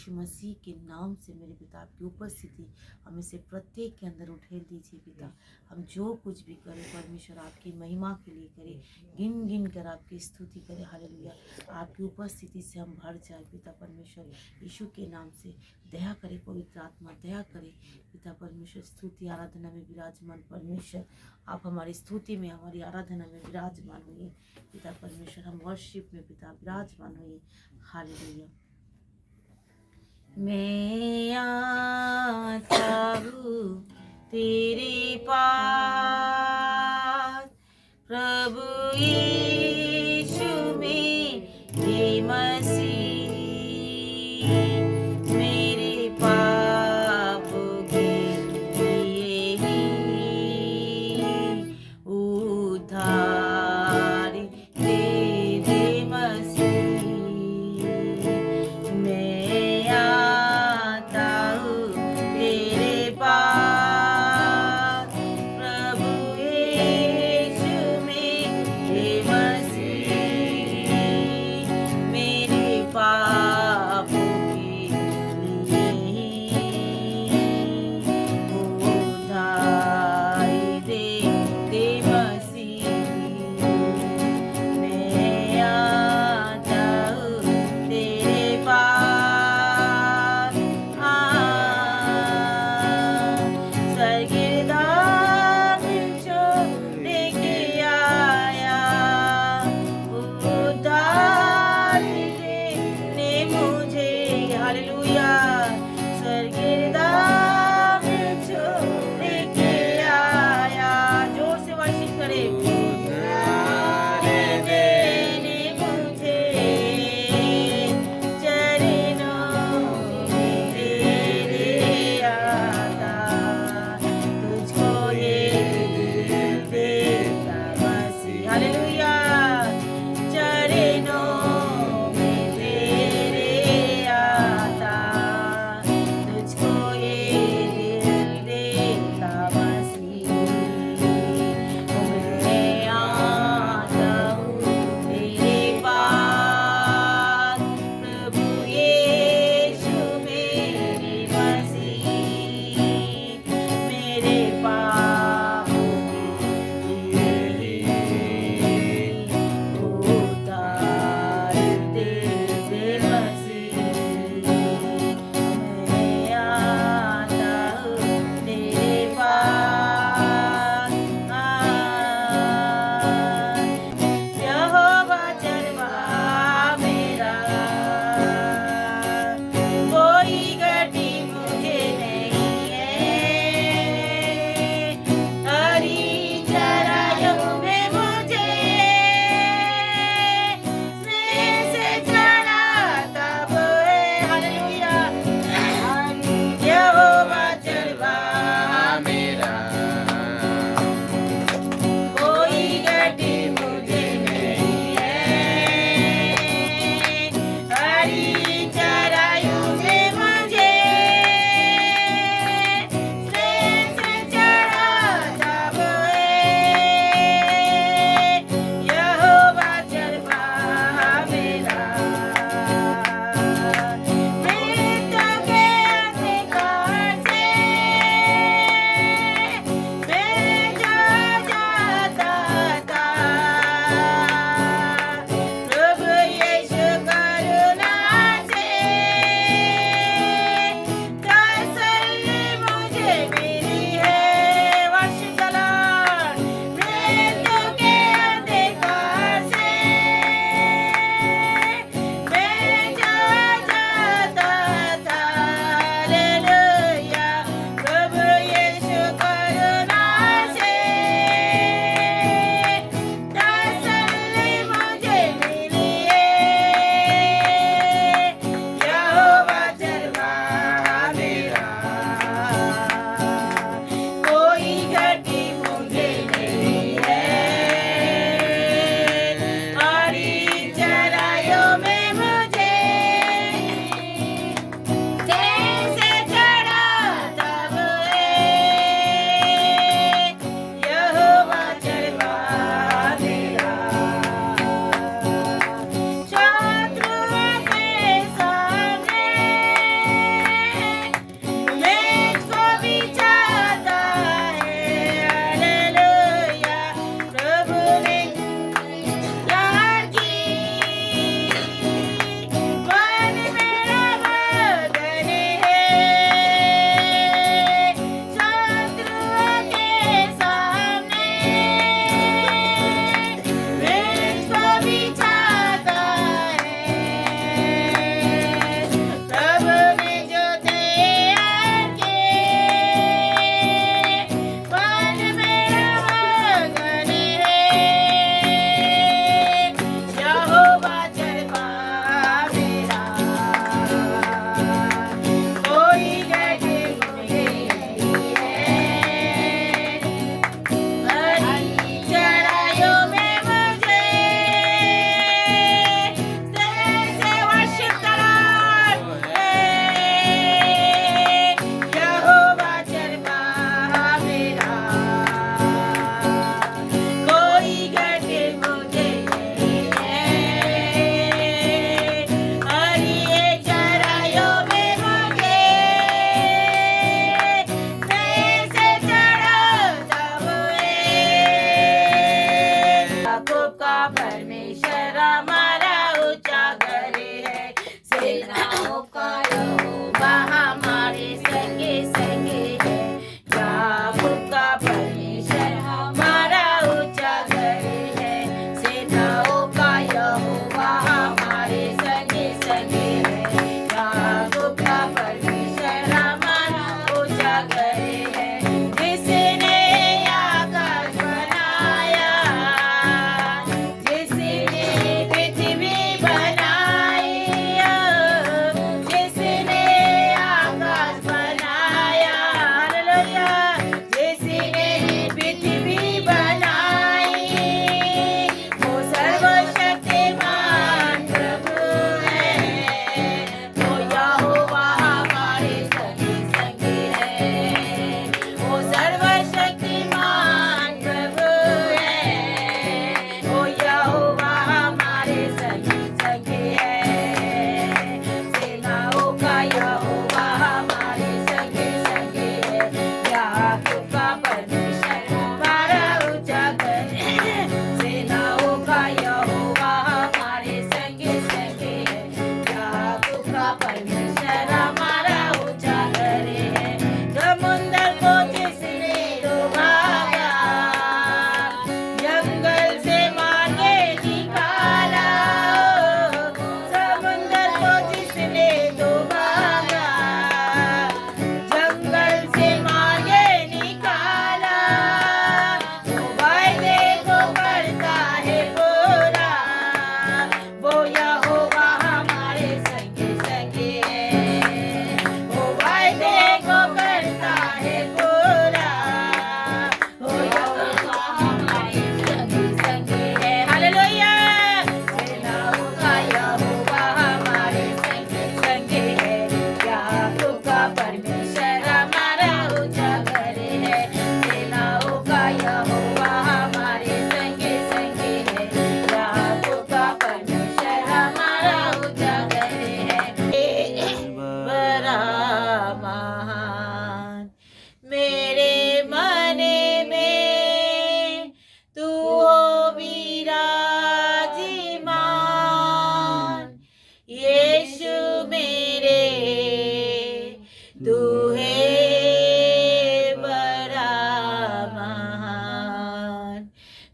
यीशु मसीह के नाम से मेरे पिता आपकी उपस्थिति हमें से प्रत्येक के अंदर उठेल दीजिए पिता। हम जो कुछ भी करें परमेश्वर आपकी महिमा के लिए करें, गिन गिन कर आपकी स्तुति करें। हालेलुया। आपकी उपस्थिति से हम भर जाए पिता परमेश्वर यीशु के नाम से। दया करे पवित्र आत्मा, दया करे पिता परमेश्वर। स्तुति आराधना में विराजमान परमेश्वर, आप हमारी स्तुति में, हमारी आराधना में विराजमान हुए पिता परमेश्वर। हम वर्शिप में पिता विराजमान हुए। हालेलुया। मैं आता हूँ तेरे पास प्रभु यीशु मेरे मसीह, मेरे पापों के लिए ही उद्धार दे दे मसीह। मैं आता हूँ तेरे पास प्रभु यीशु मेरे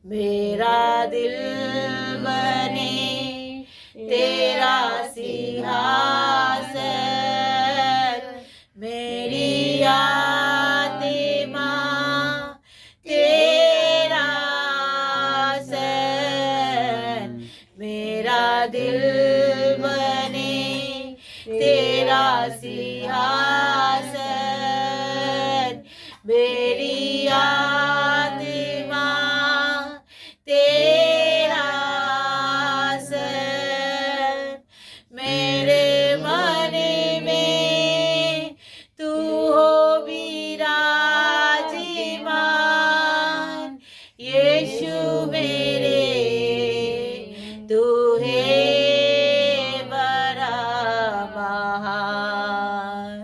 मेरा दिल बने तेरा सिंहासन, मेरी आत्मा तेरा आसन, मेरा दिल बने तेरा सिंहासन, मेरी आत्मा तेरा आसन, मेरे मन में तू हो विराजमान, यीशु मेरे तू है बड़ा महान,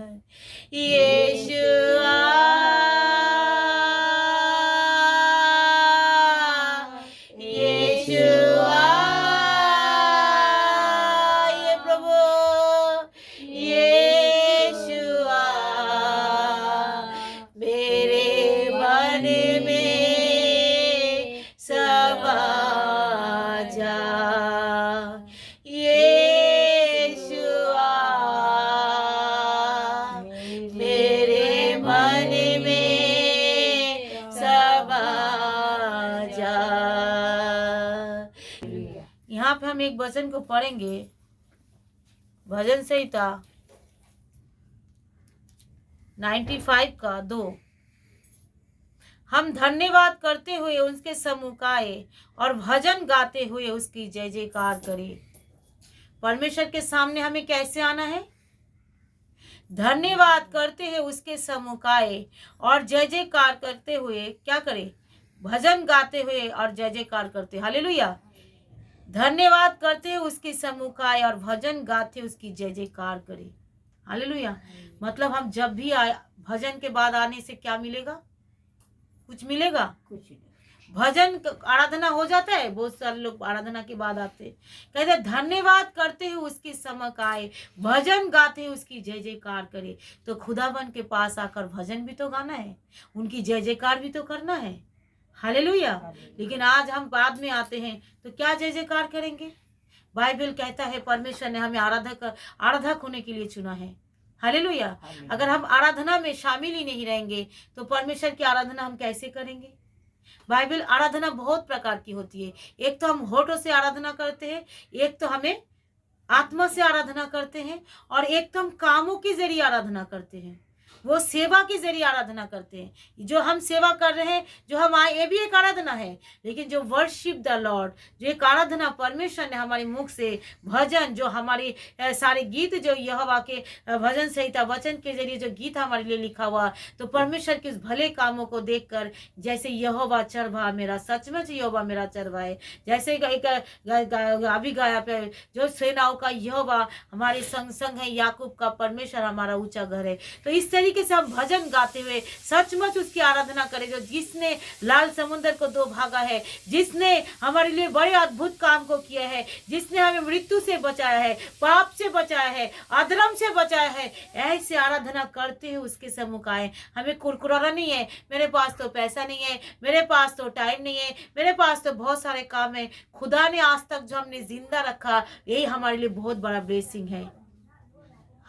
यहाँ पे हम एक वचन को पढ़ेंगे, भजन संहिता 95 का 2। हम धन्यवाद करते हुए उसके सम्मुख आए और भजन गाते हुए उसकी जय जयकार करें। परमेश्वर के सामने हमें कैसे आना है? धन्यवाद करते हुए उसके सम्मुख आए और जय जयकार करते हुए क्या करें? भजन गाते हुए और जय जयकार करते। हालेलुया। धन्यवाद करते हुए उसके सम्मुख आए और भजन गाते उसकी जय जयकार करें। हालेलुया। मतलब हम जब भी आए, भजन के बाद आने से क्या मिलेगा? कुछ मिलेगा? कुछ नहीं। भजन आराधना हो जाता है, बहुत सारे लोग आराधना के बाद आते कहते धन्यवाद करते हुए उसके सम्मुख आए, भजन गाते हुए उसकी जय जयकार करे। तो खुदावन के पास आकर भजन भी तो गाना है, उनकी जय जयकार भी तो करना है। हालेलुया। लेकिन आज हम बाद में आते हैं तो क्या जय जयकार करेंगे? बाइबल कहता है परमेश्वर ने हमें आराधक होने के लिए चुना है। हालेलुया। अगर हम आराधना में शामिल ही नहीं रहेंगे तो परमेश्वर की आराधना हम कैसे करेंगे? बाइबल आराधना बहुत प्रकार की होती है। एक तो हम होठों से आराधना करते हैं, एक तो हमें आत्मा से आराधना करते हैं, और एक तो हम कामों के जरिए आराधना करते हैं, वो सेवा के जरिए आराधना करते हैं। जो हम सेवा कर रहे हैं, जो हम आए, ये भी एक आराधना है। लेकिन जो वर्शिप द लॉर्ड, जो एक आराधना परमेश्वर ने हमारे मुख से भजन, जो हमारे सारे गीत, जो यहोवा के भजन संहिता वचन के जरिए जो गीत हमारे लिए लिखा हुआ, तो परमेश्वर के उस भले कामों को देखकर, जैसे यहोवा चरवाहा मेरा, सचमुच यहोवा मेरा चरवाहा है, जैसे अभी गाया पे जो सेनाओं का यहोवा हमारे संग संग है, याकूब का परमेश्वर हमारा ऊंचा घर है। तो इस तरीके से हम भजन गाते हुए सचमुच उसकी आराधना करें, जो जिसने लाल समुद्र को दो भागा है, जिसने हमारे लिए बड़े अद्भुत काम को किया है, जिसने हमें मृत्यु से बचाया है, पाप से बचाया है, अधर्म से बचाया है। ऐसे आराधना करते हुए उसके सम्मुख आए। हमें कुरकुराना नहीं है, मेरे पास तो पैसा नहीं है, मेरे पास तो टाइम नहीं है, मेरे पास तो बहुत सारे काम है। खुदा ने आज तक जो हमने जिंदा रखा, यही हमारे लिए बहुत बड़ा ब्लेसिंग है।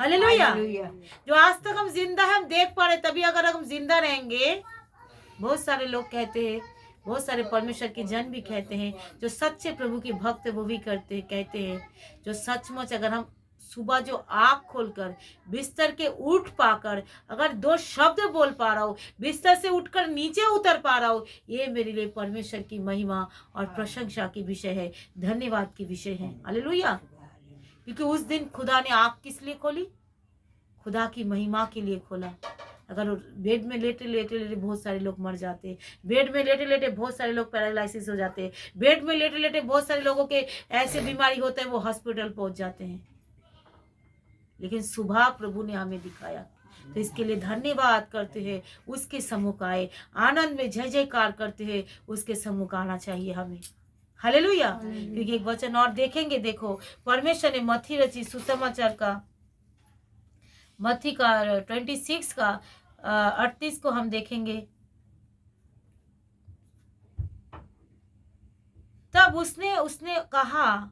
हालेलुया। जो आज तक हम जिंदा है, हम देख पा रहे, तभी अगर हम जिंदा रहेंगे। बहुत सारे लोग कहते हैं, बहुत सारे परमेश्वर के जन भी कहते हैं, जो सच्चे प्रभु के भक्त वो भी कहते हैं, जो सचमुच अगर हम सुबह जो आँख खोलकर बिस्तर के उठ पाकर अगर दो शब्द बोल पा रहा हूँ, बिस्तर से उठकर नीचे उतर पा रहा हूँ, ये मेरे लिए परमेश्वर की महिमा और प्रशंसा की विषय है, धन्यवाद की विषय है। हालेलुया। क्योंकि उस दिन खुदा ने आँख किस लिए खोली? खुदा की महिमा के लिए खोला। अगर बेड में लेटे लेटे बहुत सारे लोग मर जाते, बेड में लेटे लेटे बहुत सारे लोग पैरालिसिस हो जाते, बेड में लेटे लेटे बहुत सारे लोगों के ऐसे बीमारी होते हैं, वो हॉस्पिटल पहुंच जाते हैं। लेकिन सुबह प्रभु ने हमें दिखाया, तो इसके लिए धन्यवाद करते हैं उसके सम्मुख आए, आनंद में जय जयकार करते हैं उसके सम्मुख आना चाहिए हमें। हालेलुया। क्योंकि एक वचन और देखेंगे, देखो परमेश्वर ने मत्ती रची सुसमाचार का, मत्ती का 26 का 38 को हम देखेंगे। तब उसने उसने कहा,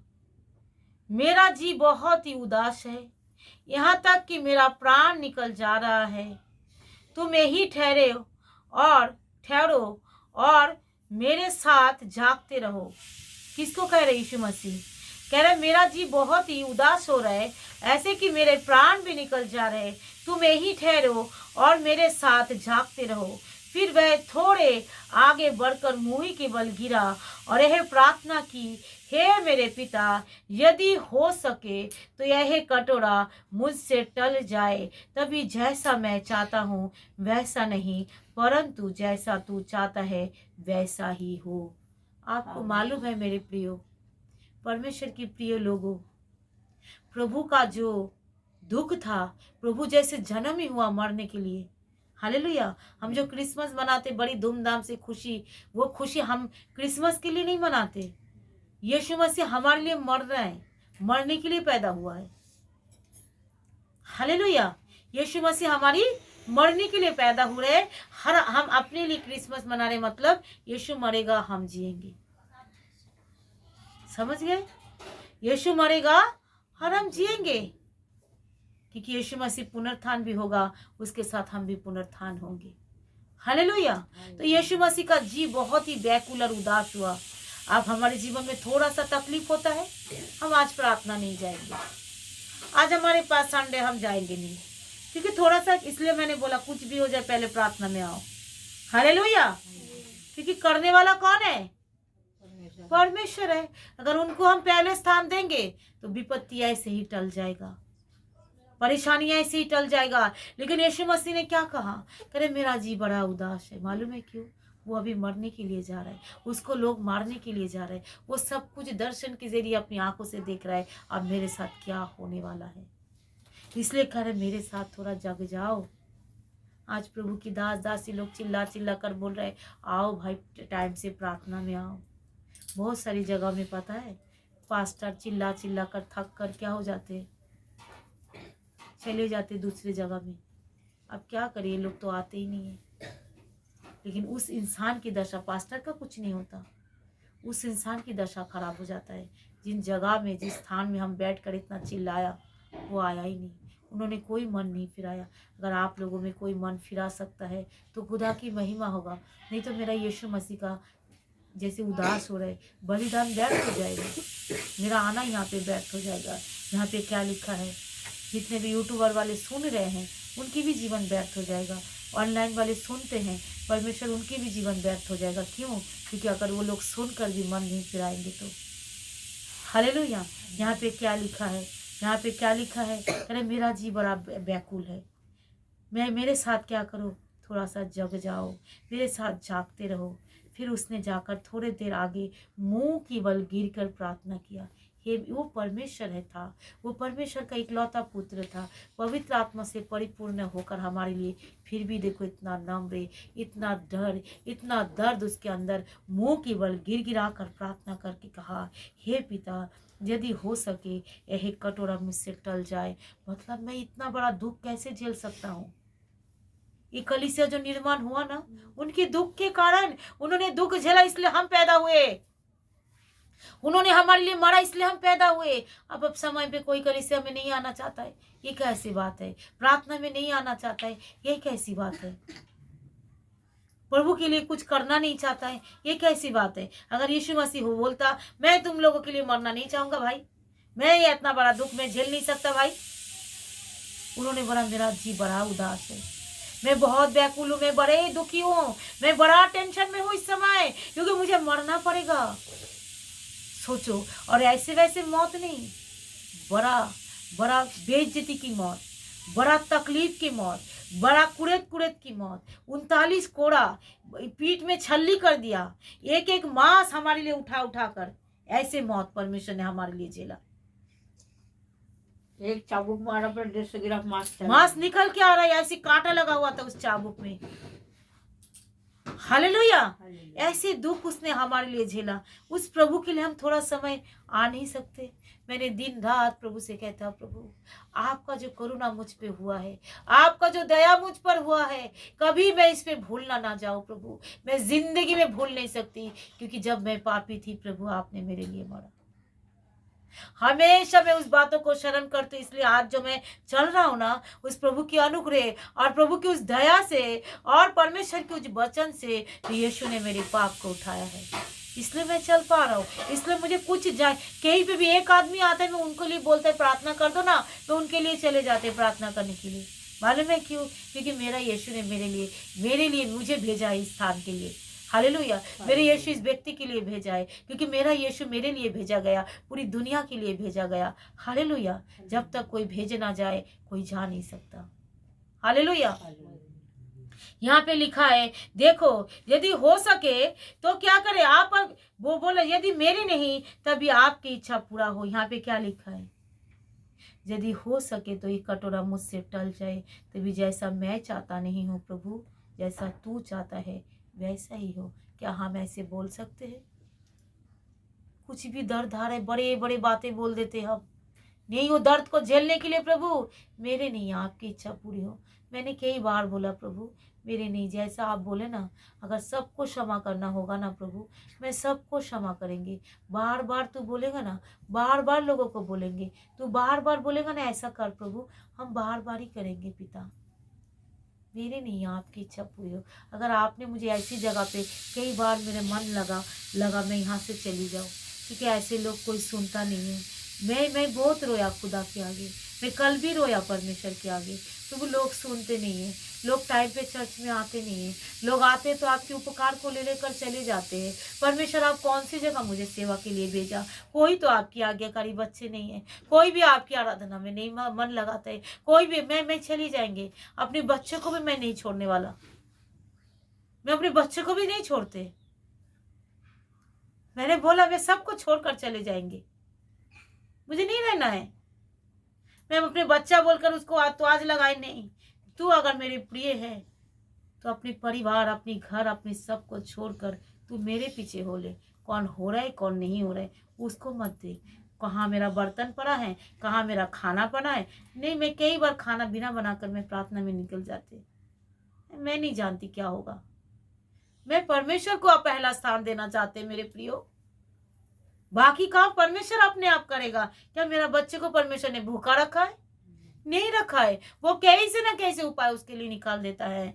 मेरा जी बहुत ही उदास है, यहाँ तक कि मेरा प्राण निकल जा रहा है। तुम यही ठहरो और मेरे साथ जागते रहो। किसको कह रहे यीशु मसीह? कह रहे मेरा जी बहुत ही उदास हो रहा है, ऐसे कि मेरे प्राण भी निकल जा रहे। तुम यही ठहरो और मेरे साथ जागते रहो। फिर वह थोड़े आगे बढ़कर मुंह के बल गिरा और यह प्रार्थना की, हे मेरे पिता, यदि हो सके तो यह कटोरा मुझसे टल जाए, तभी जैसा मैं चाहता हूँ वैसा नहीं, परंतु जैसा तू चाहता है वैसा ही हो। आपको मालूम है मेरे प्रियो, परमेश्वर की प्रिय लोगों, प्रभु का जो दुख था, प्रभु जैसे जन्म ही हुआ मरने के लिए। हालेलुया। हम जो क्रिसमस मनाते बड़ी धूमधाम से खुशी, वो खुशी हम क्रिसमस के लिए नहीं मनाते। यीशु मसीह हमारे लिए मर रहा है, मरने के लिए पैदा हुआ है। हालेलुया। यीशु मसीह हमारी मरने के लिए पैदा हो रहे हैं। हम अपने लिए क्रिसमस मना रहे, मतलब यीशु मरेगा हम जिएंगे। समझ गए? यीशु मरेगा और हम जिएंगे, क्योंकि यीशु मसीह पुनरुत्थान भी होगा, उसके साथ हम भी पुनरुत्थान होंगे। हालेलुया। तो यीशु मसीह का जी बहुत ही व्याकुल और उदास हुआ। अब हमारे जीवन में थोड़ा सा तकलीफ होता है, हम आज प्रार्थना नहीं जाएंगे, आज हमारे पास संडे हम जाएंगे नहीं, क्योंकि थोड़ा सा, इसलिए मैंने बोला कुछ भी हो जाए पहले प्रार्थना में आओ। हालेलुया। क्योंकि करने वाला कौन है? परमेश्वर है। अगर उनको हम पहले स्थान देंगे तो विपत्ति ऐसे ही टल जाएगा, परेशानियां ऐसे ही टल जाएगा। लेकिन यीशु मसीह ने क्या कहा? करे मेरा जी बड़ा उदास है। मालूम है क्यों? वो अभी मरने के लिए जा रहा है, उसको लोग मारने के लिए जा रहे हैं। वो सब कुछ दर्शन के जरिए अपनी आंखों से देख रहा है, अब मेरे साथ क्या होने वाला है। इसलिए कह रहे मेरे साथ थोड़ा जग जाओ। आज प्रभु की दास दासी लोग चिल्ला चिल्ला कर बोल रहे, आओ भाई टाइम से प्रार्थना में आओ। बहुत सारी जगह में पता है पास्टर चिल्ला चिल्ला कर थक कर क्या हो जाते, चले जाते दूसरी जगह में। अब क्या करिए, लोग तो आते ही नहीं है। लेकिन उस इंसान की दशा, पास्टर का कुछ नहीं होता, उस इंसान की दशा खराब हो जाता है। जिन जगह में, जिस स्थान में हम बैठ कर इतना चिल्लाया, वो आया ही नहीं, उन्होंने कोई मन नहीं फिराया। अगर आप लोगों में कोई मन फिरा सकता है तो खुदा की महिमा होगा। नहीं तो मेरा यीशु मसीह का जैसे उदास हो रहे बलिदान व्यर्थ हो जाएगा, मेरा आना यहाँ पे व्यर्थ हो जाएगा। यहाँ पे क्या लिखा है, जितने भी यूट्यूबर वाले सुन रहे हैं उनकी भी जीवन व्यर्थ हो जाएगा, ऑनलाइन वाले सुनते हैं परमेश्वर उनकी भी जीवन व्यर्थ हो जाएगा। क्यों? क्योंकि अगर वो लोग सुनकर भी मन नहीं फिराएंगे तो। हालेलुया। यहाँ पे क्या लिखा है? यहाँ पे क्या लिखा है? अरे मेरा जी बड़ा व्याकुल है, मेरे साथ क्या करो, थोड़ा सा जग जाओ, मेरे साथ जागते रहो। फिर उसने जाकर थोड़े देर आगे मुंह की बल गिरकर प्रार्थना किया। हे, वो परमेश्वर है था, वो परमेश्वर का इकलौता पुत्र था, पवित्र आत्मा से परिपूर्ण होकर हमारे लिए। फिर भी देखो इतना नम्र, इतना डर, इतना दर्द उसके अंदर, मुंह की बल गिरा कर प्रार्थना करके कहा, हे पिता, यदि हो सके यह कटोरा मुझसे टल जाए। मतलब मैं इतना बड़ा दुख कैसे झेल सकता हूँ? ये कलीसिया जो निर्माण हुआ ना, उनके दुख के कारण, उन्होंने दुख झेला इसलिए हम पैदा हुए, उन्होंने हमारे लिए मरा इसलिए हम पैदा हुए। अब समय पे कोई कलीसिया में नहीं आना चाहता है, ये कैसी बात है? प्रार्थना में नहीं आना चाहता है, ये कैसी बात है? प्रभु के लिए कुछ करना नहीं चाहता है, ये कैसी बात है? अगर यीशु मसीह हो बोलता, मैं तुम लोगों के लिए मरना नहीं चाहूंगा भाई, मैं ये इतना बड़ा दुख में झेल नहीं सकता भाई। उन्होंने बोला मेरा जी बड़ा उदास है, मैं बहुत व्याकुल हूँ, मैं बड़े दुखी हूँ, मैं बड़ा टेंशन में हूँ इस समय, क्योंकि मुझे मरना पड़ेगा। सोचो, और ऐसे वैसे मौत नहीं, बड़ा बड़ा बेइज्जती की मौत, बड़ा तकलीफ की मौत, बड़ा कुड़ेद कुड़ेद की मौत। 39 कोड़ा पीठ में छल्ली कर दिया, एक एक मांस हमारे लिए उठा उठा कर, ऐसे मौत परमेश्वर ने हमारे लिए झेला। एक चाबुक मारा पर 150 ग्राम मांस निकल के आ रहा है, ऐसी कांटा लगा हुआ था उस चाबुक में। हालेलुया। ऐसे दुख उसने हमारे लिए झेला, उस प्रभु के लिए हम थोड़ा समय आ नहीं सकते? मैंने दिन रात प्रभु से कहता, प्रभु आपका जो करुणा मुझ पे हुआ है, आपका जो दया मुझ पर हुआ है, कभी मैं इस पे भूलना ना जाऊं प्रभु। मैं जिंदगी में भूल नहीं सकती, क्योंकि जब मैं पापी थी प्रभु आपने मेरे लिए मरा। हमेशा मैं उस बातों को शरण करती, इसलिए आज जो मैं चल रहा हूं ना, उस प्रभु की अनुग्रह और प्रभु की उस दया से और परमेश्वर के उस वचन से, तो यीशु ने मेरे पाप को उठाया है, इसलिए मैं चल पा रहा हूँ। इसलिए मुझे कुछ जाए, कहीं पे भी एक आदमी आता है, मैं उनके लिए बोलते हैं प्रार्थना कर दो ना, तो उनके लिए चले जाते हैं प्रार्थना करने के लिए। मालूम है क्यों? क्योंकि मेरा यीशु ने मेरे लिए मुझे भेजा है इस स्थान के लिए। हालेलुया। मेरे यीशु इस व्यक्ति के लिए भेजा है, क्योंकि मेरा यीशु मेरे लिए भेजा गया, पूरी दुनिया के लिए भेजा गया। हालेलुया। जब तक कोई भेज ना जाए कोई जा नहीं सकता। हालेलुया। यहाँ पे लिखा है, देखो यदि हो सके तो क्या करे आप, वो बोला यदि मेरी नहीं तभी आपकी इच्छा पूरा हो। यहाँ पे क्या लिखा है? यदि हो सके तो ये कटोरा मुझसे टल जाए, तभी जैसा मैं चाहता नहीं हूँ प्रभु, जैसा तू चाहता है वैसा ही हो। क्या हम ऐसे बोल सकते हैं? कुछ भी दर्द आ रहे, बड़े बड़े बातें बोल देते हम। नहीं, वो दर्द को झेलने के लिए प्रभु मेरे नहीं आपकी इच्छा पूरी हो। मैंने कई बार बोला प्रभु मेरे नहीं, जैसा आप बोले ना, अगर सबको क्षमा करना होगा ना प्रभु, मैं सबको क्षमा करेंगे। बार बार तू बोलेगा ना, बार बार लोगों को बोलेंगे, तू बार बार बोलेगा ना ऐसा कर प्रभु, हम बार बार ही करेंगे पिता। मेरे नहीं आपकी इच्छा पूरी हो। अगर आपने मुझे ऐसी जगह पे, कई बार मेरे मन लगा मैं यहाँ से चली जाऊँ, क्योंकि ऐसे लोग कोई सुनता नहीं है। मैं बहुत रोया खुदा के आगे, मैं कल भी रोया परमेश्वर के आगे, तो वो लोग सुनते नहीं हैं। लोग टाइम पे चर्च में आते नहीं हैं। लोग आते तो आपके उपकार को ले लेकर चले जाते हैं। परमेश्वर आप कौन सी जगह मुझे सेवा के लिए भेजा? कोई तो आपकी आज्ञाकारी बच्चे नहीं है, कोई भी आपकी आराधना में नहीं मन लगाता है, कोई भी। मैं चली जाएंगे, अपने बच्चे को भी मैं नहीं छोड़ने वाला, मैं अपने बच्चे को भी नहीं छोड़ते। मैंने बोला मैं सबको छोड़कर चले जाएंगे, मुझे नहीं रहना है। मैं अपने बच्चा बोलकर उसको तो आज लगाए नहीं। तू अगर मेरे प्रिय है तो अपने परिवार, अपनी घर, अपनी सब को छोड़कर तू मेरे पीछे हो ले। कौन हो रहा है कौन नहीं हो रहा है उसको मत देख। कहाँ मेरा बर्तन पड़ा है, कहाँ मेरा खाना पड़ा है। नहीं, मैं कई बार खाना बिना बनाकर मैं प्रार्थना में निकल जाते। मैं नहीं जानती क्या होगा। मैं परमेश्वर को पहला स्थान देना चाहते मेरे प्रियो। बाकी काम परमेश्वर अपने आप करेगा। क्या मेरा बच्चे को परमेश्वर ने भूखा रखा है? नहीं रखा है। वो कैसे ना कैसे उपाय उसके लिए निकाल देता है।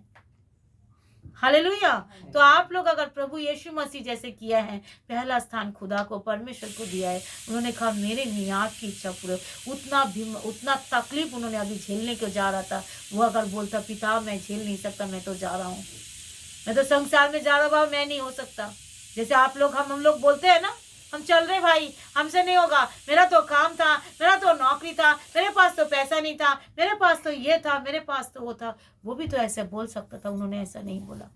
हालेलुया। तो आप लोग अगर प्रभु यीशु मसीह जैसे किया है, पहला स्थान खुदा को, परमेश्वर को दिया है, उन्होंने कहा मेरे नहीं आपकी इच्छा पूरे। उतना तकलीफ उन्होंने अभी झेलने को जा रहा था, वो अगर बोलता पिता मैं झेल नहीं सकता, मैं तो जा रहा हूँ, मैं तो संसार में जा रहा हूँ, मैं नहीं हो सकता। जैसे आप लोग हम लोग बोलते हैं ना, हम चल रहे भाई, हमसे नहीं होगा, मेरा तो काम था, मेरा तो नौकरी था, मेरे पास तो पैसा नहीं था, मेरे पास तो ये था, मेरे पास तो वो था। वो भी तो ऐसे बोल सकता था, उन्होंने ऐसा नहीं बोला।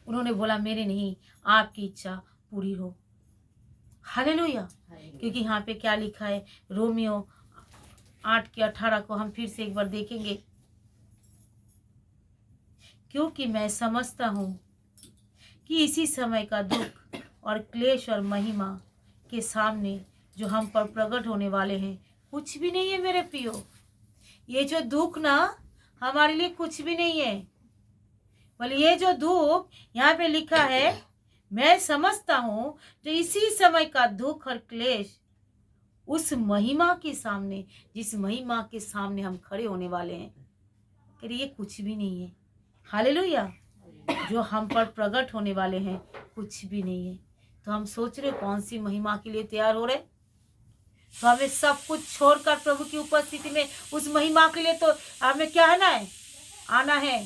उन्होंने बोला मेरे नहीं आपकी इच्छा पूरी हो। हालेलुया। क्योंकि यहाँ पे क्या लिखा है, रोमियो 8:18 को हम फिर से एक बार देखेंगे। क्योंकि मैं समझता हूँ कि इसी समय का दुख और क्लेश और महिमा के सामने जो हम पर प्रकट होने वाले हैं कुछ भी नहीं है मेरे प्रियो। ये जो दुख ना हमारे लिए कुछ भी नहीं है। बोले ये जो दुख यहाँ पे लिखा है, मैं समझता हूँ जो इसी समय का दुख और क्लेश उस महिमा के सामने, जिस महिमा के सामने हम खड़े होने वाले हैं, कि ये कुछ भी नहीं है। हालेलुया। जो हम पर प्रकट होने वाले हैं कुछ भी नहीं है। तो हम सोच रहे कौन सी महिमा के लिए तैयार हो रहे, तो हमें सब कुछ छोड़कर प्रभु की उपस्थिति में उस महिमा के लिए तो हमें क्या है ना है, आना है।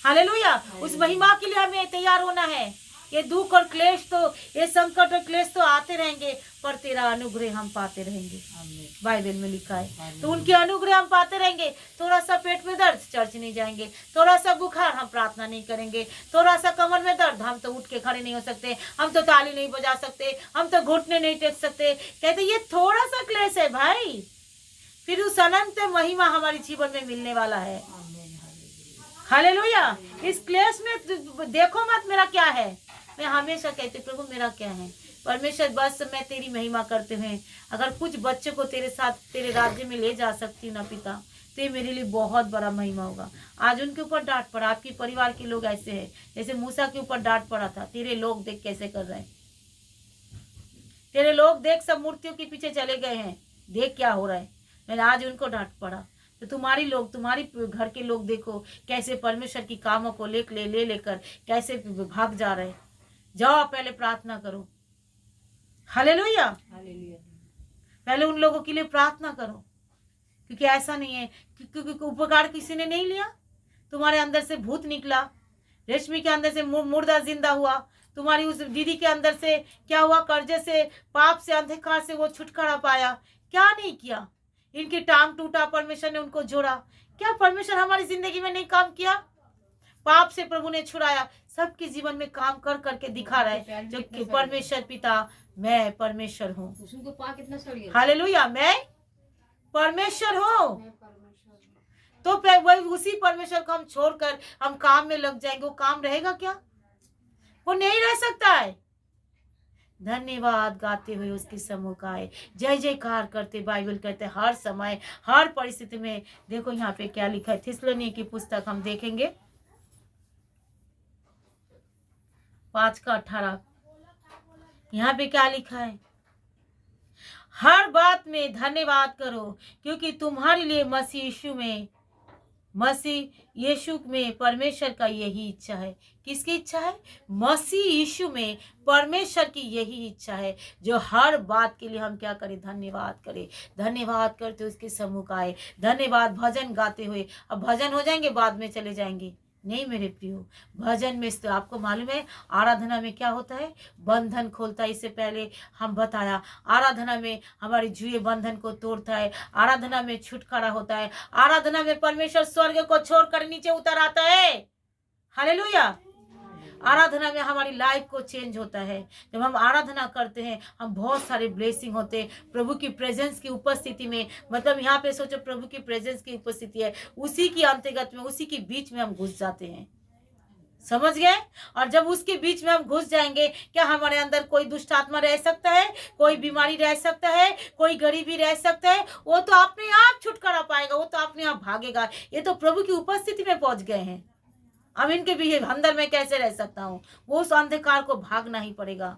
हालेलुया। उस महिमा के लिए हमें तैयार होना है। ये दुख और क्लेश तो, ये संकट और क्लेश तो आते रहेंगे, पर तेरा अनुग्रह हम पाते रहेंगे। बाइबल में लिखा है, तो उनके अनुग्रह हम पाते रहेंगे। थोड़ा सा पेट में दर्द, चर्च नहीं जाएंगे। थोड़ा सा बुखार, हम प्रार्थना नहीं करेंगे। थोड़ा सा कमर में दर्द, हम तो उठ के खड़े नहीं हो सकते, हम तो ताली नहीं बजा सकते, हम तो घुटने नहीं टेक सकते। कहते ये थोड़ा सा क्लेश है भाई, फिर उस अनंत महिमा हमारे जीवन में मिलने वाला है। हालेलुया। इस क्लेश में देखो मत मेरा क्या है, मैं हमेशा कहती हूँ प्रभु मेरा क्या है। परमेश्वर बस मैं तेरी महिमा करते हुए अगर कुछ बच्चों को तेरे साथ तेरे राज्य में ले जा सकती हूँ ना पिता, तो ये मेरे लिए बहुत बड़ा महिमा होगा। आज उनके ऊपर डांट पड़ा, आपके परिवार के लोग ऐसे हैं जैसे मूसा के ऊपर डांट पड़ा था। तेरे लोग देख कैसे कर रहे हैं, तेरे लोग देख सब मूर्तियों के पीछे चले गए हैं, देख क्या हो रहा है। मैंने आज उनको डांट पड़ा, तो तुम्हारी लोग, तुम्हारी घर के लोग देखो कैसे परमेश्वर की कामों को लेकर कैसे भाग जा रहे हैं। जाओ पहले प्रार्थना करो। हालेलुया। पहले उन लोगों के लिए प्रार्थना करो, क्योंकि ऐसा नहीं है क्योंकि उपकार किसी ने नहीं लिया। तुम्हारे अंदर से भूत निकला, रेशमी के अंदर से मुर्दा जिंदा हुआ, तुम्हारी उस दीदी के अंदर से क्या हुआ, कर्जे से, पाप से, अंधकार से वो छुटकारा पाया। क्या नहीं किया, इनकी टांग टूटा, परमेश्वर ने उनको जोड़ा। क्या परमेश्वर हमारी जिंदगी में नहीं काम किया? पाप से प्रभु ने छुड़ाया, सबके जीवन में काम कर करके दिखा रहा है जो कि परमेश्वर पिता मैं परमेश्वर हूँ। हालेलुया, मैं परमेश्वर हूँ। तो वही उसी परमेश्वर को हम छोड़कर हम काम में लग जाएंगे, वो काम रहेगा क्या? वो नहीं रह सकता है। धन्यवाद गाते हुए उसके सम्मुख आए, जय जयकार करते, बाइबल कहते हर समय हर परिस्थिति में। देखो यहाँ पे क्या लिखा है, थिस्सलुनीकी की पुस्तक हम देखेंगे 5:18। यहाँ पे क्या लिखा है, हर बात में धन्यवाद करो क्योंकि तुम्हारे लिए मसीह यीशु में परमेश्वर का यही इच्छा है। किसकी इच्छा है? मसीह यीशु में परमेश्वर की यही इच्छा है, जो हर बात के लिए हम क्या करें, धन्यवाद करें। धन्यवाद करते उसके सम्मुख आए, धन्यवाद भजन गाते हुए। अब भजन हो जाएंगे, बाद में चले जाएंगे, नहीं मेरे प्रियो। भजन में तो आपको मालूम है आराधना में क्या होता है, बंधन खोलता है। इससे पहले हम बताया आराधना में हमारी जुए बंधन को तोड़ता है, आराधना में छुटकारा होता है, आराधना में परमेश्वर स्वर्ग को छोड़कर नीचे उतर आता है। हालेलुया। आराधना में हमारी लाइफ को चेंज होता है। जब हम आराधना करते हैं हम बहुत सारे ब्लेसिंग होते हैं प्रभु की प्रेजेंस की उपस्थिति में। मतलब यहाँ पे सोचो प्रभु की प्रेजेंस की उपस्थिति है, उसी की अंतर्गत में, उसी के बीच में हम घुस जाते हैं। समझ गए? और जब उसके बीच में हम घुस जाएंगे, क्या हमारे अंदर कोई दुष्ट आत्मा रह सकता है, कोई बीमारी रह सकता है, कोई गरीबी रह सकता है? वो तो अपने आप छुटकारा पाएगा, वो तो अपने आप भागेगा। ये तो प्रभु की उपस्थिति में पहुंच गए हैं। अब इनके भी अंदर में कैसे रह सकता हूँ? वो उस अंधकार को भागना ही पड़ेगा।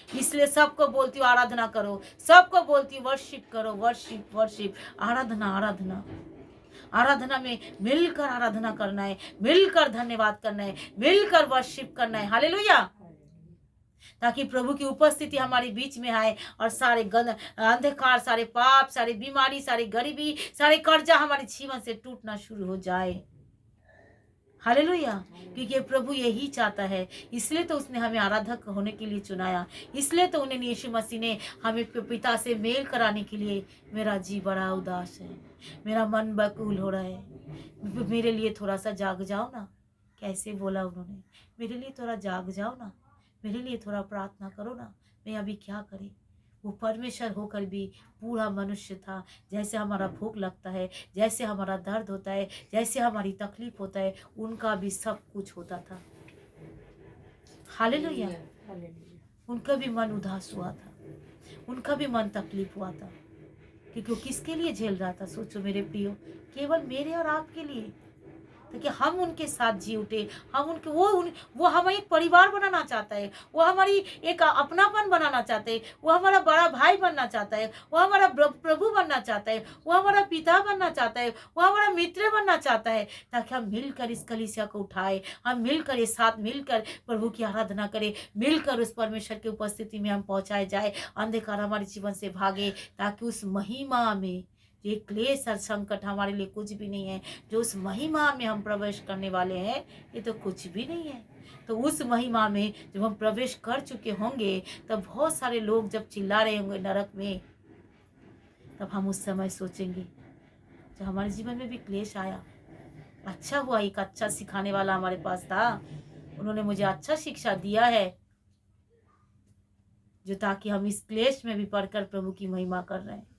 इसलिए सबको बोलती हूँ आराधना करो, सबको बोलती हूँ वर्शिप करो, वर्शिप वर्शिप, आराधना आराधना। आराधना में मिलकर आराधना करना है, मिलकर धन्यवाद करना है, मिलकर वर्शिप करना है। हालेलुया। ताकि प्रभु की उपस्थिति हमारे बीच में आए और सारे अंधकार, सारे पाप, सारी बीमारी, सारी गरीबी, सारे कर्जा हमारे जीवन से टूटना शुरू हो जाए। हालेलुया। क्योंकि प्रभु यही चाहता है, इसलिए तो उसने हमें आराधक होने के लिए चुनाया, इसलिए तो उन्हें यीशु मसीह ने हमें पिता से मेल कराने के लिए। मेरा जी बड़ा उदास है, मेरा मन बकुल हो रहा है, मेरे लिए थोड़ा सा जाग जाओ ना। कैसे बोला उन्होंने, मेरे लिए थोड़ा जाग जाओ ना, मेरे लिए थोड़ा प्रार्थना करो ना। मैं अभी क्या करें? वो परमेश्वर होकर भी पूरा मनुष्य था। जैसे हमारा भूख लगता है, जैसे हमारा दर्द होता है, जैसे हमारी तकलीफ होता है, उनका भी सब कुछ होता था। हालेलुया। उनका भी मन उदास हुआ था, उनका भी मन तकलीफ हुआ था, क्योंकि वो किसके लिए झेल रहा था? सोचो मेरे प्रियो, केवल मेरे और आपके लिए, ताकि हम उनके साथ जी उठे। हम उनके वो हमें एक परिवार बनाना चाहता है, वो हमारी एक अपनापन बनाना चाहता है, वो हमारा बड़ा भाई बनना चाहता है, वो हमारा प्रभु बनना चाहता है, वो हमारा पिता बनना चाहता है, वो हमारा मित्र बनना चाहता है। ताकि हम मिलकर इस कलीसिया को उठाए, हम मिलकर इस साथ मिलकर प्रभु की आराधना करें, मिलकर उस परमेश्वर की उपस्थिति में हम पहुंचाए जाए, अंधकार हमारे जीवन से भागे, ताकि उस महिमा में, ये क्लेश और संकट हमारे लिए कुछ भी नहीं है। जो उस महिमा में हम प्रवेश करने वाले हैं, ये तो कुछ भी नहीं है। तो उस महिमा में जब हम प्रवेश कर चुके होंगे, तब बहुत सारे लोग जब चिल्ला रहे होंगे नरक में, तब हम उस समय सोचेंगे जब हमारे जीवन में भी क्लेश आया, अच्छा हुआ एक अच्छा सिखाने वाला हमारे पास था, उन्होंने मुझे अच्छा शिक्षा दिया है, जो ताकि हम इस क्लेश में भी पढ़कर प्रभु की महिमा कर रहे हैं।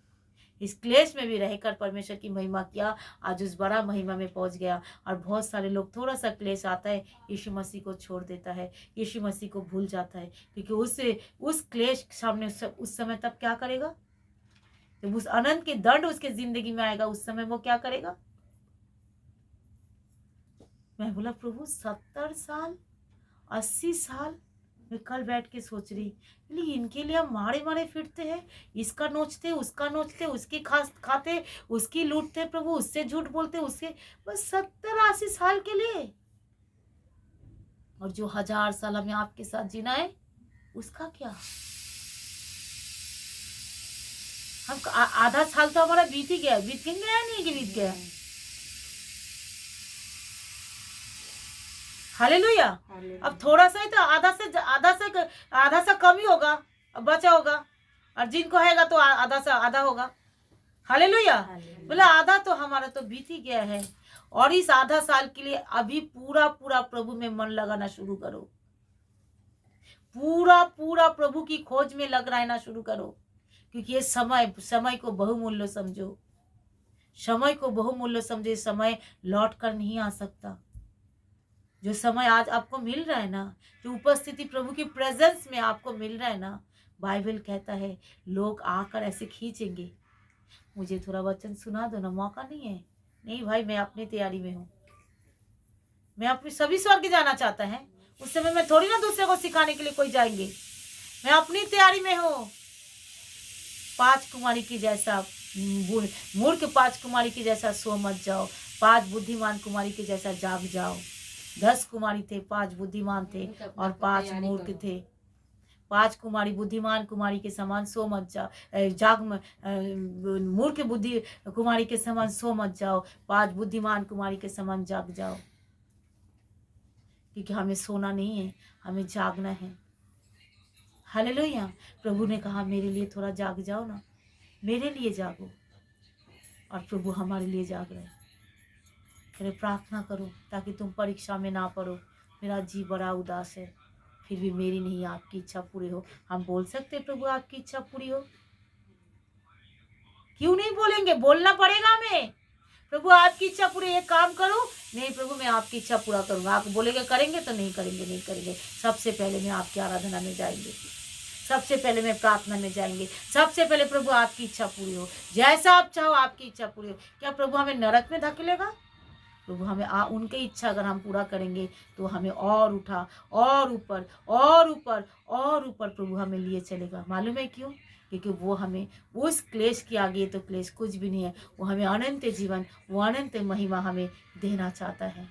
इस क्लेश में भी रहकर परमेश्वर की महिमा किया, आज उस बड़ा महिमा में पहुंच गया। और बहुत सारे लोग थोड़ा सा क्लेश आता है, यीशु मसीह को छोड़ देता है, यीशु मसीह को भूल जाता है, क्योंकि उस क्लेश के सामने उस समय तब क्या करेगा, जब उस अनंत के दंड उसके जिंदगी में आएगा, उस समय वो क्या करेगा। मैं बोला प्रभु 70 साल 80 साल, मैं कल बैठ के सोच रही, इनके लिए हम मारे मारे फिरते हैं, इसका नोचते उसका नोचते, उसकी खाते उसकी लूटते प्रभु, उससे झूठ बोलते उससे, बस 70-80 साल के लिए। और जो 1000 साल हमें आपके साथ जीना है उसका क्या। हम आधा साल तो हमारा बीत ही गया, बीत गया नहीं कि बीत गया। हालेलुया। अब थोड़ा सा ही तो, आधा सा कम ही होगा, अब बचा होगा, और जिनको हैगा तो आधा होगा। हालेलुया। बोला आधा तो हमारा तो बीत ही गया है, और इस आधा साल के लिए अभी पूरा पूरा प्रभु में मन लगाना शुरू करो, पूरा पूरा प्रभु की खोज में लग रहना शुरू करो, क्योंकि ये समय को बहुमूल्य समझो, समय को बहुमूल्य समझे। समय लौट कर नहीं आ सकता। जो समय आज आपको मिल रहा है ना, जो उपस्थिति प्रभु की प्रेजेंस में आपको मिल रहा है ना, बाइबल कहता है लोग आकर ऐसे खींचेंगे, मुझे थोड़ा वचन सुना दो ना, मौका नहीं है। नहीं भाई, मैं अपनी तैयारी में हूँ, मैं अपनी सभी स्वर्ग जाना चाहता है, उस समय मैं थोड़ी ना दूसरे को सिखाने के लिए कोई जाएंगे, मैं अपनी तैयारी में हूँ। 5 कुमारी की जैसा मूर्ख 5 कुमारी की जैसा सो मत जाओ, 5 बुद्धिमान कुमारी के जैसा जाग जाओ। 10 कुमारी थे, 5 बुद्धिमान थे और 5 मूर्ख थे। 5 कुमारी बुद्धिमान कुमारी के समान सो मत जाओ, मूर्ख बुद्धि कुमारी के समान सो मत जाओ, 5 बुद्धिमान कुमारी के समान जाग जाओ, क्योंकि हमें सोना नहीं है, हमें जागना है। हालेलुया। प्रभु ने कहा मेरे लिए थोड़ा जाग जाओ ना, मेरे लिए जागो। और प्रभु हमारे लिए जाग रहे हैं। अरे प्रार्थना करो ताकि तुम परीक्षा में ना पड़ो, मेरा जी बड़ा उदास है, फिर भी मेरी नहीं आपकी इच्छा पूरी हो। हम बोल सकते प्रभु आपकी इच्छा पूरी हो, क्यों नहीं बोलेंगे, बोलना पड़ेगा हमें। प्रभु आपकी इच्छा पूरी, ये काम करो, नहीं प्रभु मैं आपकी इच्छा पूरा करूंगा। आप बोलेंगे करेंगे तो नहीं करेंगे, नहीं करेंगे। सबसे पहले मैं आपकी आराधना में जाएंगे, सबसे पहले मैं प्रार्थना में जाएंगे, सबसे पहले प्रभु आपकी इच्छा पूरी हो, जैसा आप चाहो आपकी इच्छा पूरी हो। क्या प्रभु हमें नरक में धकेलेगा? प्रभु हमें उनकी इच्छा अगर हम पूरा करेंगे तो हमें और उठा और ऊपर और ऊपर और ऊपर प्रभु हमें लिए चलेगा। मालूम है क्यों? क्योंकि वो हमें उस क्लेश के आगे तो क्लेश कुछ भी नहीं है, वो हमें अनंत जीवन, वो अनंत महिमा हमें देना चाहता है।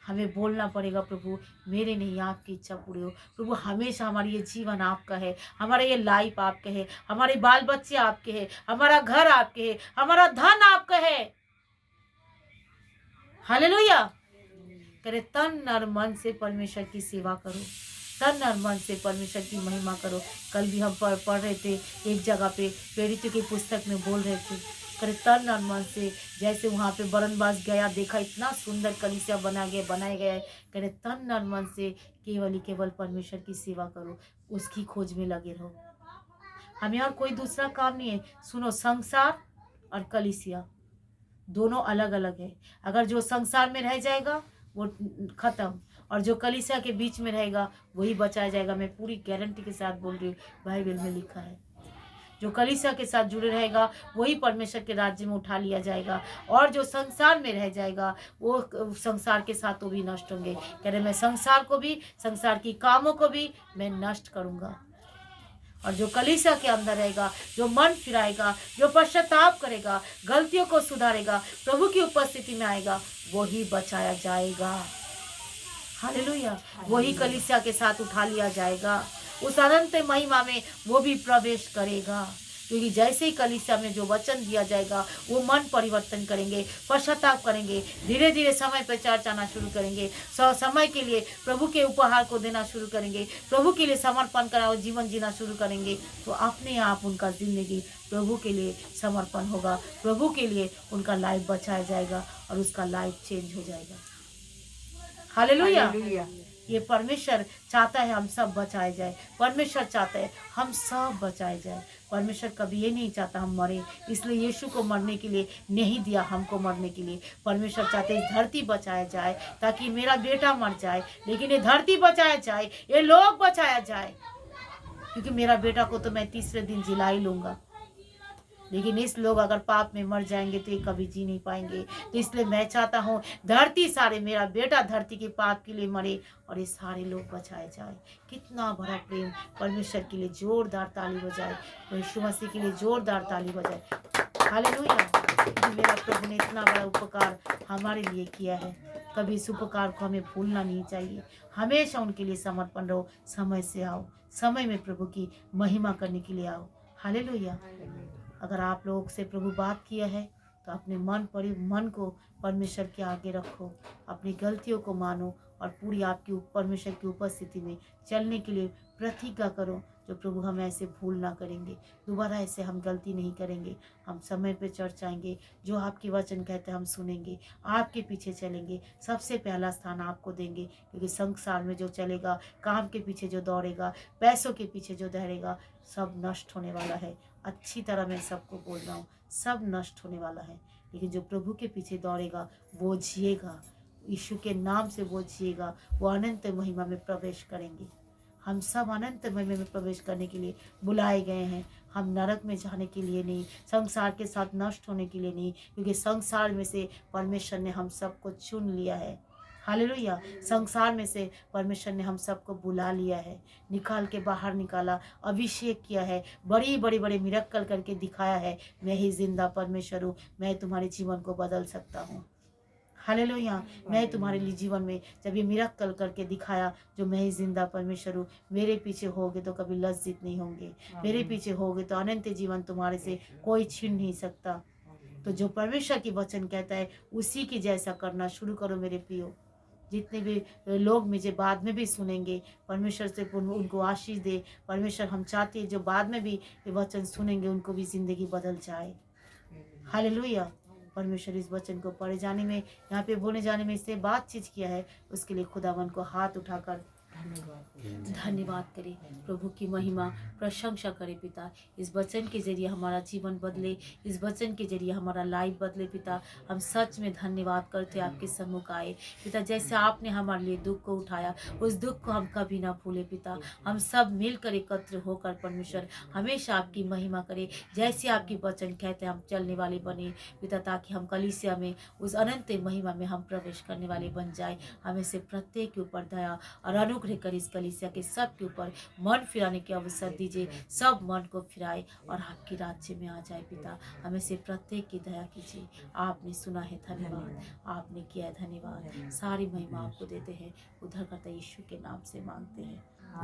हमें बोलना पड़ेगा प्रभु मेरे नहीं आपकी इच्छा पूरी हो। प्रभु हमेशा हमारी ये जीवन आपका है, हमारा ये लाइफ आपका है, हमारे बाल बच्चे आपके हैं, हमारा घर आपके है, हमारा धन आपका है। हालेलुया। करे तन और मन से परमेश्वर की सेवा करो, तन और मन से परमेश्वर की महिमा करो। कल भी हम पढ़ रहे थे एक जगह पे, प्रेरितों की पुस्तक में बोल रहे थे, करे तन और मन से। जैसे वहाँ पे बरनबास गया, देखा इतना सुंदर कलीसिया बनाया गया है, करे तन और मन से केवल परमेश्वर की सेवा करो, उसकी खोज में लगे रहो। हमें और कोई दूसरा काम नहीं है। सुनो, संसार और कलीसिया दोनों अलग अलग है। अगर जो संसार में रह जाएगा वो खत्म, और जो कलीसिया के बीच में रहेगा वही बचाया जाएगा। मैं पूरी गारंटी के साथ बोल रही हूँ, बाइबल में लिखा है। जो कलीसिया के साथ जुड़े रहेगा वही परमेश्वर के राज्य में उठा लिया जाएगा, और जो संसार में रह जाएगा वो संसार के साथ वो भी नष्ट होंगे। कह रहे मैं संसार को भी, संसार की कामों को भी मैं नष्ट करूँगा। और जो कलीसिया के अंदर रहेगा, जो मन फिराएगा, जो पश्चाताप करेगा, गलतियों को सुधारेगा, प्रभु की उपस्थिति में आएगा, वही बचाया जाएगा। हालेलुया। वही कलीसिया के साथ उठा लिया जाएगा, उस अनंत महिमा में वो भी प्रवेश करेगा। क्योंकि जैसे ही कलीसिया में जो वचन दिया जाएगा वो मन परिवर्तन करेंगे, पश्चाताप करेंगे, धीरे धीरे समय पर चर्च आना शुरू करेंगे, समय के लिए प्रभु के उपहार को देना शुरू करेंगे, प्रभु के लिए समर्पण करा और जीवन जीना शुरू करेंगे, तो अपने आप उनका जिंदगी प्रभु के लिए समर्पण होगा, प्रभु के लिए उनका लाइफ बचाया जाएगा और उसका लाइफ चेंज हो जाएगा। हालेलुया। ये परमेश्वर चाहता है हम सब बचाए जाए। परमेश्वर चाहता है हम सब बचाए जाए। परमेश्वर कभी ये नहीं चाहता हम मरे, इसलिए यीशु को मरने के लिए नहीं दिया, हमको मरने के लिए। परमेश्वर चाहते इस धरती बचाया जाए, ताकि मेरा बेटा मर जाए लेकिन ये धरती बचाया जाए, ये लोग बचाया जाए, क्योंकि मेरा बेटा को तो मैं तीसरे दिन जिला ही लूंगा। लेकिन इस लोग अगर पाप में मर जाएंगे तो ये कभी जी नहीं पाएंगे। तो इसलिए मैं चाहता हूँ धरती सारे, मेरा बेटा धरती के पाप के लिए मरे और ये सारे लोग बचाए जाए। कितना बड़ा प्रेम परमेश्वर के लिए। जोरदार ताली बजाए, यीशु मसीह के लिए जोरदार ताली बजाए। हालेलुया। मेरा प्रभु ने इतना बड़ा उपकार हमारे लिए किया है, कभी इस उपकार को हमें भूलना नहीं चाहिए। हमेशा उनके लिए समर्पण रहो। समय से आओ, समय में प्रभु की महिमा करने के लिए आओ। हालेलुया। अगर आप लोग से प्रभु बात किया है तो अपने मन को परमेश्वर के आगे रखो, अपनी गलतियों को मानो और पूरी आपकी परमेश्वर की उपस्थिति में चलने के लिए प्रतिज्ञा करो, जो प्रभु हम ऐसे भूल ना करेंगे। दोबारा ऐसे हम गलती नहीं करेंगे। हम समय पे चढ़ जाएंगे। जो आपके वचन कहते हैं हम सुनेंगे, आपके पीछे चलेंगे। सबसे पहला स्थान आपको देंगे, क्योंकि संसार में जो चलेगा, काम के पीछे जो दौड़ेगा, पैसों के पीछे जो दौड़ेगा, सब नष्ट होने वाला है। अच्छी तरह मैं सबको बोल रहा हूँ, सब नष्ट होने वाला है। लेकिन जो प्रभु के पीछे दौड़ेगा वो जिएगा, यीशु के नाम से वो जिएगा, वो अनंत महिमा में प्रवेश करेंगे। हम सब अनंत महिमा में प्रवेश करने के लिए बुलाए गए हैं। हम नरक में जाने के लिए नहीं, संसार के साथ नष्ट होने के लिए नहीं, क्योंकि संसार में से परमेश्वर ने हम सबको चुन लिया है। हालेलुया। संसार में से परमेश्वर ने हम सबको बुला लिया है, निकाल के बाहर निकाला, अभिषेक किया है, बड़ी बड़ी मिरेकल करके दिखाया है। मैं ही जिंदा परमेश्वर हूँ, मैं तुम्हारे जीवन को बदल सकता हूँ। हालेलुया। मैं तुम्हारे लिए जीवन में जब ये मिरेकल करके दिखाया, जो मैं ही जिंदा परमेश्वर हूँ, मेरे पीछे होगे तो कभी लज्जित नहीं होंगे, मेरे पीछे होगे तो अनंत जीवन तुम्हारे से कोई छीन नहीं सकता। तो जो परमेश्वर की वचन कहता है उसी की जैसा करना शुरू करो मेरे प्रियो। जितने भी लोग मुझे बाद में भी सुनेंगे, परमेश्वर से उनको आशीष दे। परमेश्वर हम चाहते हैं जो बाद में भी ये वचन सुनेंगे उनको भी जिंदगी बदल जाए। हालेलुया। परमेश्वर इस वचन को पढ़े जाने में, यहाँ पे बोले जाने में, इससे बातचीत किया है, उसके लिए खुदावन को हाथ उठाकर धन्यवाद करें। प्रभु की महिमा प्रशंसा करें पिता। इस वचन के जरिए हमारा जीवन बदले, इस वचन के जरिए हमारा लाइफ बदले पिता। हम सच में धन्यवाद करते आपके सम्मुख आए पिता। जैसे आपने हमारे लिए दुख को उठाया, उस दुख को हम कभी ना भूले पिता। हम सब मिलकर एकत्र होकर परमेश्वर हमेशा आपकी महिमा करें। जैसे आपकी वचन कहते हैं हम चलने वाले बने पिता, ताकि हम कलीसिया में उस अनंत महिमा में हम प्रवेश करने वाले बन जाए। हमें से प्रत्येक के ऊपर दया और अनुग्रह कर इस कलीसिया के सब के ऊपर मन फिराने की अवसर दीजिए। सब मन को फिराए और आपके राज्य में आ जाए पिता। हमें से प्रत्येक की दया कीजिए। आपने सुना है, धन्यवाद। आपने किया है, धन्यवाद। सारी महिमा आपको देते हैं, उद्धारकर्ता यीशु के नाम से मांगते हैं।